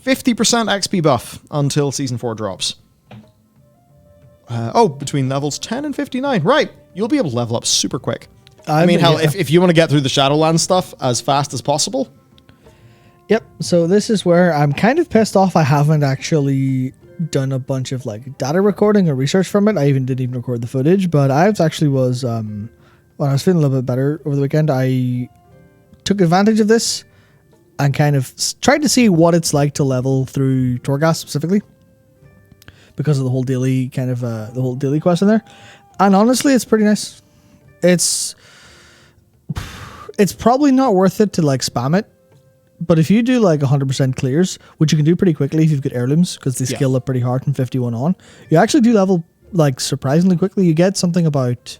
50% XP buff until Season 4 drops. Between levels 10 and 59. Right. You'll be able to level up super quick. If you want to get through the Shadowlands stuff as fast as possible. Yep. So this is where I'm kind of pissed off. I haven't actually done a bunch of like data recording or research from it. I didn't record the footage, but I actually was, when I was feeling a little bit better over the weekend, I took advantage of this and kind of tried to see what it's like to level through Torghast specifically, because of the whole daily kind of the whole daily quest in there. And honestly, it's pretty nice. It's probably not worth it to like spam it, but if you do like 100% clears, which you can do pretty quickly if you've got heirlooms, because they scale up pretty hard from 51 on, you actually do level like surprisingly quickly. You get something about,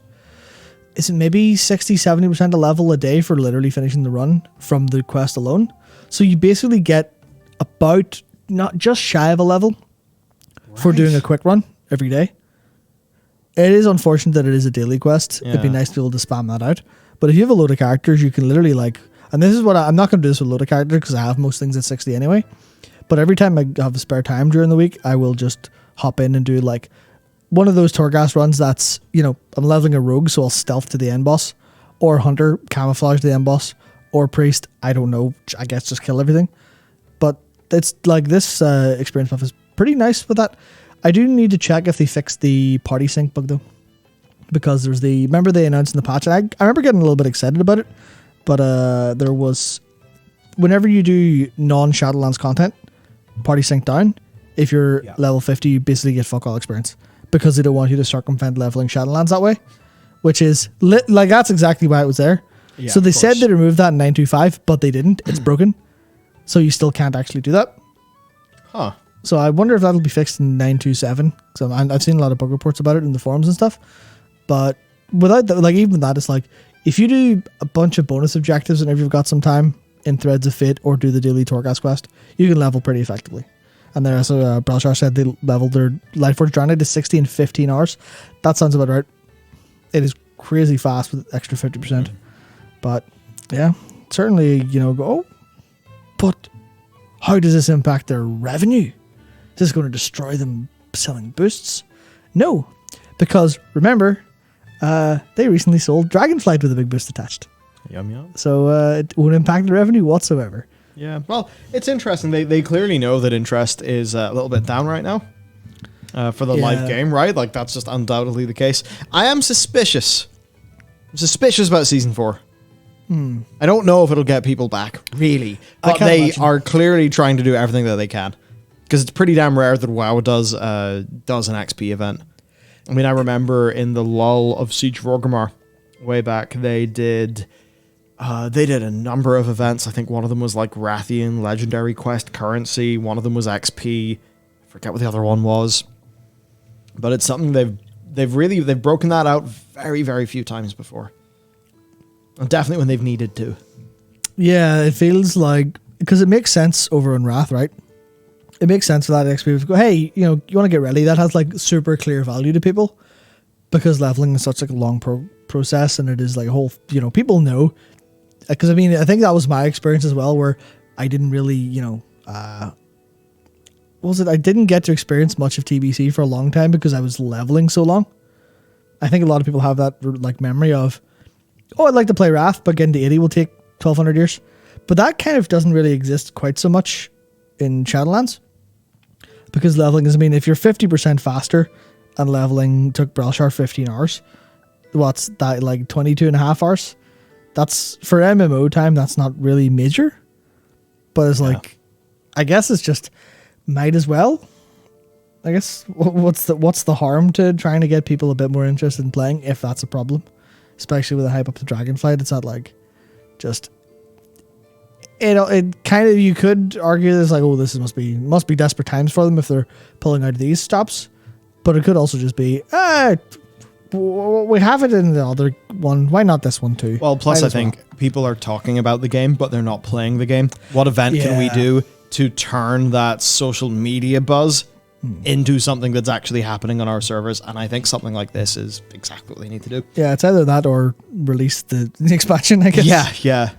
is it maybe 60-70% a level a day for literally finishing the run from the quest alone. So you basically get about not just shy of a level for doing a quick run every day. It is unfortunate that it is a daily quest. It'd be nice to be able to spam that out. But if you have a load of characters, you can literally like, and this is what I'm not going to do this with a load of characters because I have most things at 60 anyway. But every time I have a spare time during the week, I will just hop in and do like one of those Torghast runs that's, I'm leveling a rogue, so I'll stealth to the end boss, or hunter, camouflage to the end boss, or priest, I don't know, I guess just kill everything. But it's like this experience buff is pretty nice with that. I do need to check if they fixed the party sync bug though, because there's remember they announced in the patch, and I remember getting a little bit excited about it, but there was, whenever you do non-Shadowlands content, party sync down, if you're level 50, you basically get fuck all experience, because they don't want you to circumvent leveling Shadowlands that way, which is, that's exactly why it was there. Yeah, so they said they removed that in 925, but they didn't. It's broken. So you still can't actually do that. Huh. So I wonder if that'll be fixed in 927. So I've seen a lot of bug reports about it in the forums and stuff. But without that, even that, it's like, if you do a bunch of bonus objectives whenever you've got some time in Threads of Fate or do the daily Torghast quest, you can level pretty effectively. And then also, Bellular said they leveled their Lightforge Dragonflight to 60 in 15 hours. That sounds about right. It is crazy fast with extra 50%. But yeah, certainly, but how does this impact their revenue? Is this going to destroy them selling boosts? No, because remember, they recently sold Dragonflight with a big boost attached. Yum yum. So it won't impact the revenue whatsoever. Yeah, well, it's interesting. They clearly know that interest is a little bit down right now for the live game, right? Like, that's just undoubtedly the case. I am suspicious. I'm suspicious about Season 4. I don't know if it'll get people back, really. But they are clearly trying to do everything that they can. Because it's pretty damn rare that WoW does an XP event. I mean, I remember in the lull of Siege of Orgrimmar way back, they did a number of events. I think one of them was like Rathian Legendary Quest currency. One of them was XP. I forget what the other one was. But it's something they've broken that out very, very few times before. And definitely when they've needed to. Yeah, it feels like, because it makes sense over on Wrath, right? It makes sense for that XP to go, hey, you want to get ready. That has like super clear value to people, because leveling is such like a long process, and it is like a whole, people know. Because I mean, I think that was my experience as well, where I didn't really, I didn't get to experience much of TBC for a long time because I was leveling so long. I think a lot of people have that like memory of, I'd like to play Wrath, but getting to 80 will take 1200 years. But that kind of doesn't really exist quite so much in Shadowlands, because leveling is, if you're 50% faster and leveling took Bellular 15 hours, what's that, like 22 and a half hours? That's, for MMO time, that's not really major. But it's like, I guess it's just, might as well. I guess, what's the harm to trying to get people a bit more interested in playing, if that's a problem? Especially with the hype up to Dragonflight, it's not like, just, it kind of, you could argue this like, this must be desperate times for them if they're pulling out these stops. But it could also just be, we have it in the other one, why not this one too? Well, plus I think people are talking about the game, but they're not playing the game. What event can we do to turn that social media buzz into something that's actually happening on our servers? And I think something like this is exactly what they need to do. Yeah, it's either that or release the expansion, I guess. Yeah.